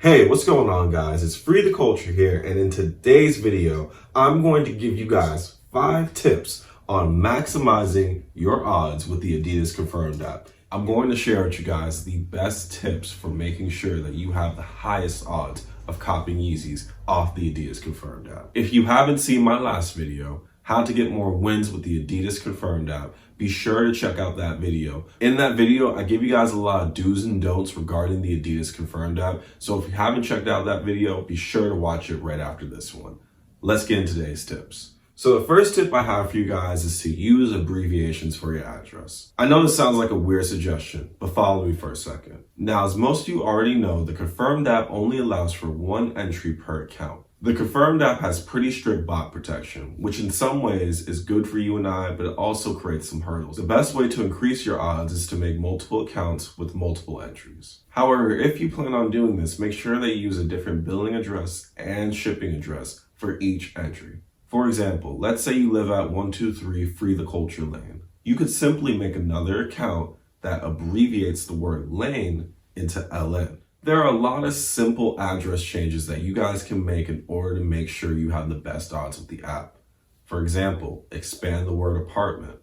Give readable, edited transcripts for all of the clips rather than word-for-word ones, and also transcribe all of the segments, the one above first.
Hey, what's going on, guys? It's Freetheculture here, and in today's video, I'm going to give you guys 5 tips on maximizing your odds with the Adidas Confirmed app. I'm going to share with you guys the best tips for making sure that you have the highest odds of copying Yeezys off the Adidas Confirmed app. If you haven't seen my last video, how to get more wins with the Adidas Confirmed app, be sure to check out that video. In that video, I give you guys a lot of do's and don'ts regarding the Adidas Confirmed app. So if you haven't checked out that video, be sure to watch it right after this one. Let's get into today's tips. So the first tip I have for you guys is to use abbreviations for your address. I know this sounds like a weird suggestion, but follow me for a second. Now, as most of you already know, the Confirmed app only allows for 1 entry per account. The Confirmed app has pretty strict bot protection, which in some ways is good for you and I, but it also creates some hurdles. The best way to increase your odds is to make multiple accounts with multiple entries. However, if you plan on doing this, make sure that you use a different billing address and shipping address for each entry. For example, let's say you live at 123 Freetheculture Lane. You could simply make another account that abbreviates the word lane into LN. There are a lot of simple address changes that you guys can make in order to make sure you have the best odds with the app. For example, expand the word apartment,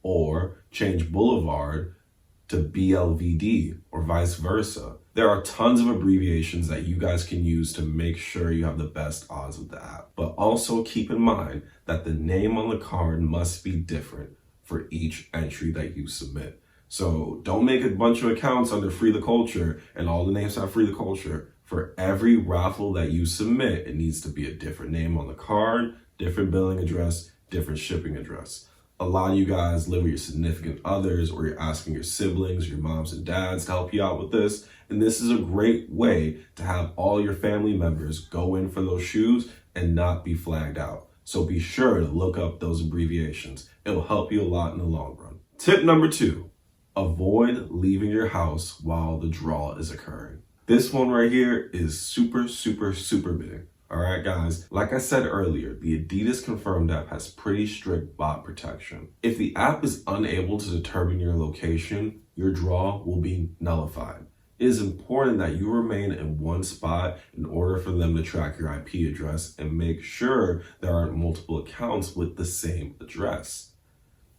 or change boulevard to BLVD, or vice versa. There are tons of abbreviations that you guys can use to make sure you have the best odds with the app. But also keep in mind that the name on the card must be different for each entry that you submit. So don't make a bunch of accounts under Freetheculture and all the names have Freetheculture. For every raffle that you submit, it needs to be a different name on the card, different billing address, different shipping address. A lot of you guys live with your significant others, or you're asking your siblings, your moms and dads to help you out with this. And this is a great way to have all your family members go in for those shoes and not be flagged out. So be sure to look up those abbreviations. It'll help you a lot in the long run. Tip number 2. Avoid leaving your house while the draw is occurring. This one right here is super big. All right, guys, like I said earlier, the Adidas Confirmed app has pretty strict bot protection. If the app is unable to determine your location, your draw will be nullified. It is important that you remain in one spot in order for them to track your IP address and make sure there aren't multiple accounts with the same address.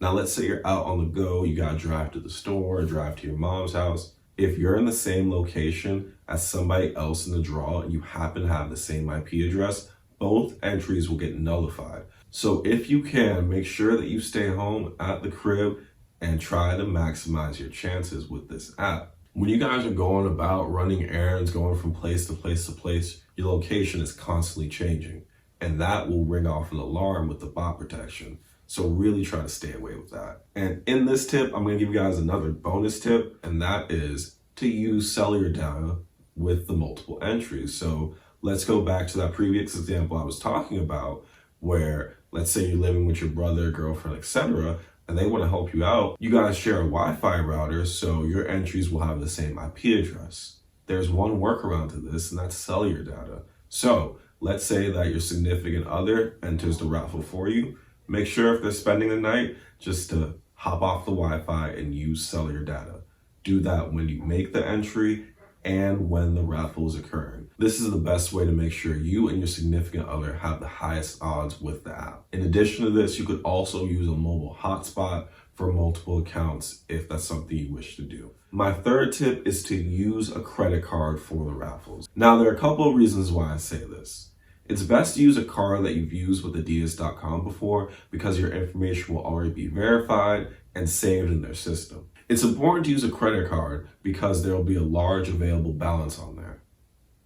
Now, let's say you're out on the go, you gotta drive to the store, drive to your mom's house. If you're in the same location as somebody else in the draw and you happen to have the same IP address, both entries will get nullified. So if you can, make sure that you stay home at the crib and try to maximize your chances with this app. When you guys are going about running errands, going from place to place to place, your location is constantly changing, and that will ring off an alarm with the bot protection. So really try to stay away with that. And in this tip, I'm gonna give you guys another bonus tip, and that is to use cellular data with the multiple entries. So let's go back to that previous example I was talking about, where let's say you're living with your brother, girlfriend, etc., and they wanna help you out. You guys share a Wi-Fi router, so your entries will have the same IP address. There's one workaround to this, and that's cellular data. So let's say that your significant other enters the raffle for you. Make sure if they're spending the night, just to hop off the Wi-Fi and use cellular data. Do that when you make the entry and when the raffle is occurring. This is the best way to make sure you and your significant other have the highest odds with the app. In addition to this, you could also use a mobile hotspot for multiple accounts if that's something you wish to do. My third tip is to use a credit card for the raffles. Now, there are a couple of reasons why I say this. It's best to use a card that you've used with Adidas.com before because your information will already be verified and saved in their system. It's important to use a credit card because there will be a large available balance on there.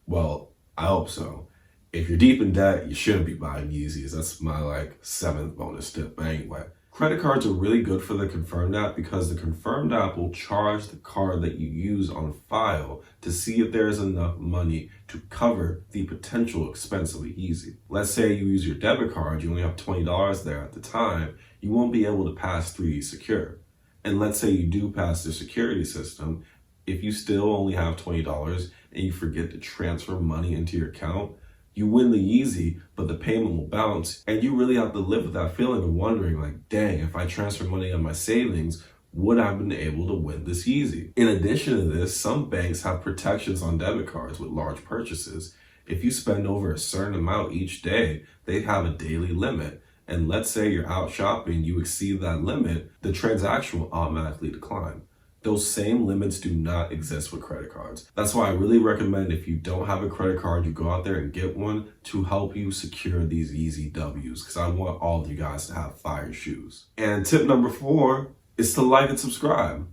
Well, I hope so. If you're deep in debt, you shouldn't be buying Yeezys. That's my 7th bonus tip. But anyway, credit cards are really good for the Confirmed app because the Confirmed app will charge the card that you use on file to see if there is enough money to cover the potential expense of a Yeezy. Let's say you use your debit card, you only have $20 there at the time, you won't be able to pass 3D Secure. And let's say you do pass the security system, if you still only have $20 and you forget to transfer money into your account, you win the Yeezy, but the payment will bounce, and you really have to live with that feeling of wondering dang, if I transfer money on my savings, would I have been able to win this Yeezy? In addition to this, some banks have protections on debit cards with large purchases. If you spend over a certain amount each day, they have a daily limit. And let's say you're out shopping, you exceed that limit, the transaction will automatically decline. Those same limits do not exist with credit cards. That's why I really recommend if you don't have a credit card, you go out there and get one to help you secure these Yeezy W's, because I want all of you guys to have fire shoes. And tip number 4 is to like and subscribe.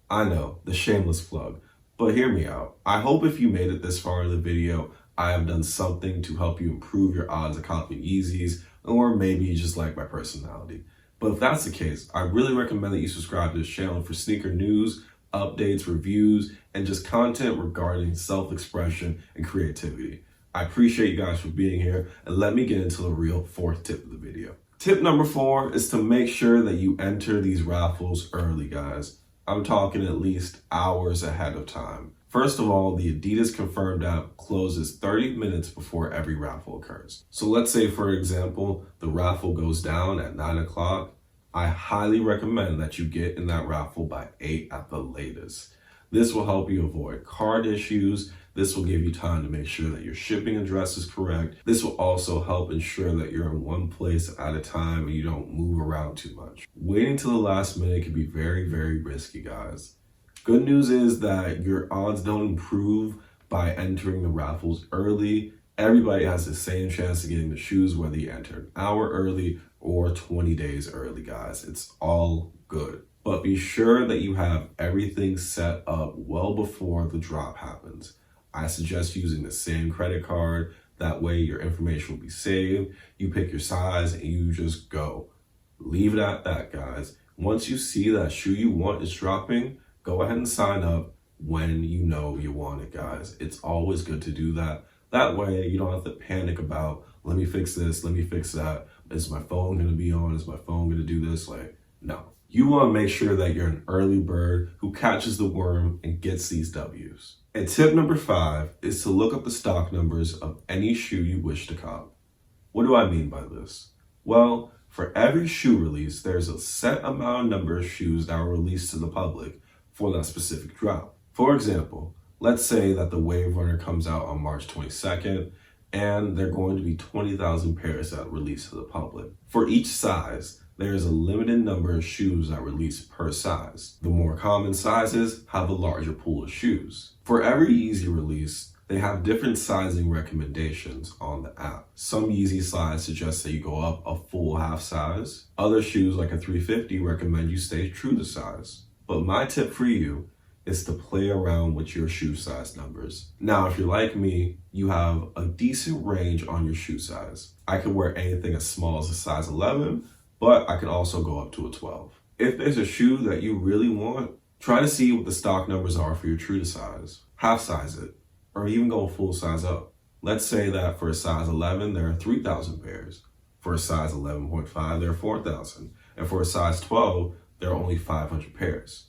I know, the shameless plug, but hear me out. I hope if you made it this far in the video, I have done something to help you improve your odds of copying Yeezys, or maybe you just like my personality. But if that's the case, I really recommend that you subscribe to this channel for sneaker news, updates, reviews, and just content regarding self-expression and creativity. I appreciate you guys for being here, and let me get into the real 4th tip of the video. Tip number 4 is to make sure that you enter these raffles early, guys. I'm talking at least hours ahead of time. First of all, the Adidas CONFIRMED app closes 30 minutes before every raffle occurs. So let's say, for example, the raffle goes down at 9 o'clock. I highly recommend that you get in that raffle by 8 at the latest. This will help you avoid card issues. This will give you time to make sure that your shipping address is correct. This will also help ensure that you're in one place at a time and you don't move around too much. Waiting till the last minute can be very, very risky, guys. Good news is that your odds don't improve by entering the raffles early. Everybody has the same chance of getting the shoes, whether you enter an hour early or 20 days early, guys. It's all good. But be sure that you have everything set up well before the drop happens. I suggest using the same credit card. That way your information will be saved. You pick your size and you just go. Leave it at that, guys. Once you see that shoe you want is dropping, go ahead and sign up when you know you want it, guys. It's always good to do that. That way you don't have to panic about, let me fix this, let me fix that. Is my phone gonna be on? Is my phone gonna do this? No. You wanna make sure that you're an early bird who catches the worm and gets these W's. And tip number 5 is to look up the stock numbers of any shoe you wish to cop. What do I mean by this? Well, for every shoe release, there's a set amount of number of shoes that are released to the public for that specific drop. For example, let's say that the Wave Runner comes out on March 22nd, and there are going to be 20,000 pairs that release to the public. For each size, there is a limited number of shoes that release per size. The more common sizes have a larger pool of shoes. For every Yeezy release, they have different sizing recommendations on the app. Some Yeezy slides suggest that you go up a full half size. Other shoes, like a 350, recommend you stay true to size. But my tip for you is to play around with your shoe size numbers. Now, if you're like me, you have a decent range on your shoe size. I could wear anything as small as a size 11, but I could also go up to a 12. If there's a shoe that you really want, try to see what the stock numbers are for your true to size. Half size it, or even go full size up. Let's say that for a size 11, there are 3,000 pairs. For a size 11.5, there are 4,000. And for a size 12, there are only 500 pairs.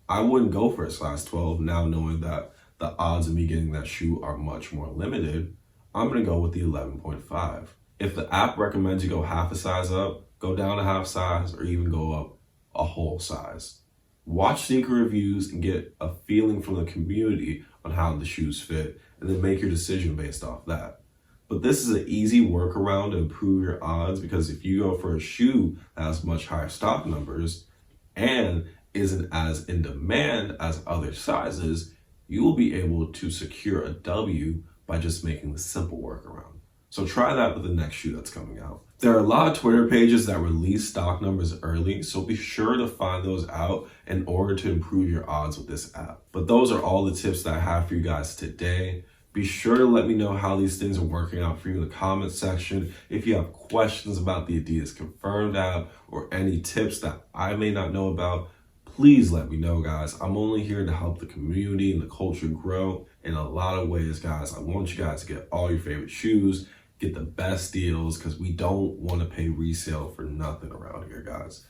I wouldn't go for a size 12 now, knowing that the odds of me getting that shoe are much more limited. I'm gonna go with the 11.5. If the app recommends you go half a size up, go down a half size, or even go up a whole size. Watch sneaker reviews and get a feeling from the community on how the shoes fit, and then make your decision based off that. But this is an easy workaround to improve your odds, because if you go for a shoe that has much higher stock numbers and isn't as in demand as other sizes, you will be able to secure a W by just making the simple workaround. So try that with the next shoe that's coming out. There are a lot of Twitter pages that release stock numbers early, so be sure to find those out in order to improve your odds with this app. But those are all the tips that I have for you guys today. Be sure to let me know how these things are working out for you in the comment section. If you have questions about the Adidas CONFIRMED app or any tips that I may not know about, please let me know, guys. I'm only here to help the community and the culture grow in a lot of ways, guys. I want you guys to get all your favorite shoes, get the best deals, because we don't want to pay resale for nothing around here, guys.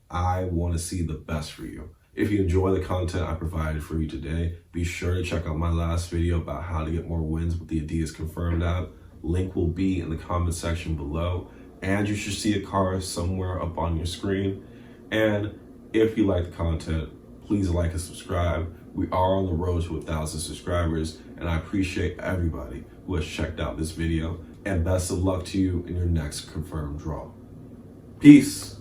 I want to see the best for you. If you enjoy the content I provided for you today, be sure to check out my last video about how to get more wins with the Adidas CONFIRMED app. Link will be in the comment section below, and you should see a card somewhere up on your screen. And If you like the content, please like and subscribe. We are on the road to 1,000 subscribers, and I appreciate everybody who has checked out this video. And best of luck to you in your next confirmed draw. Peace.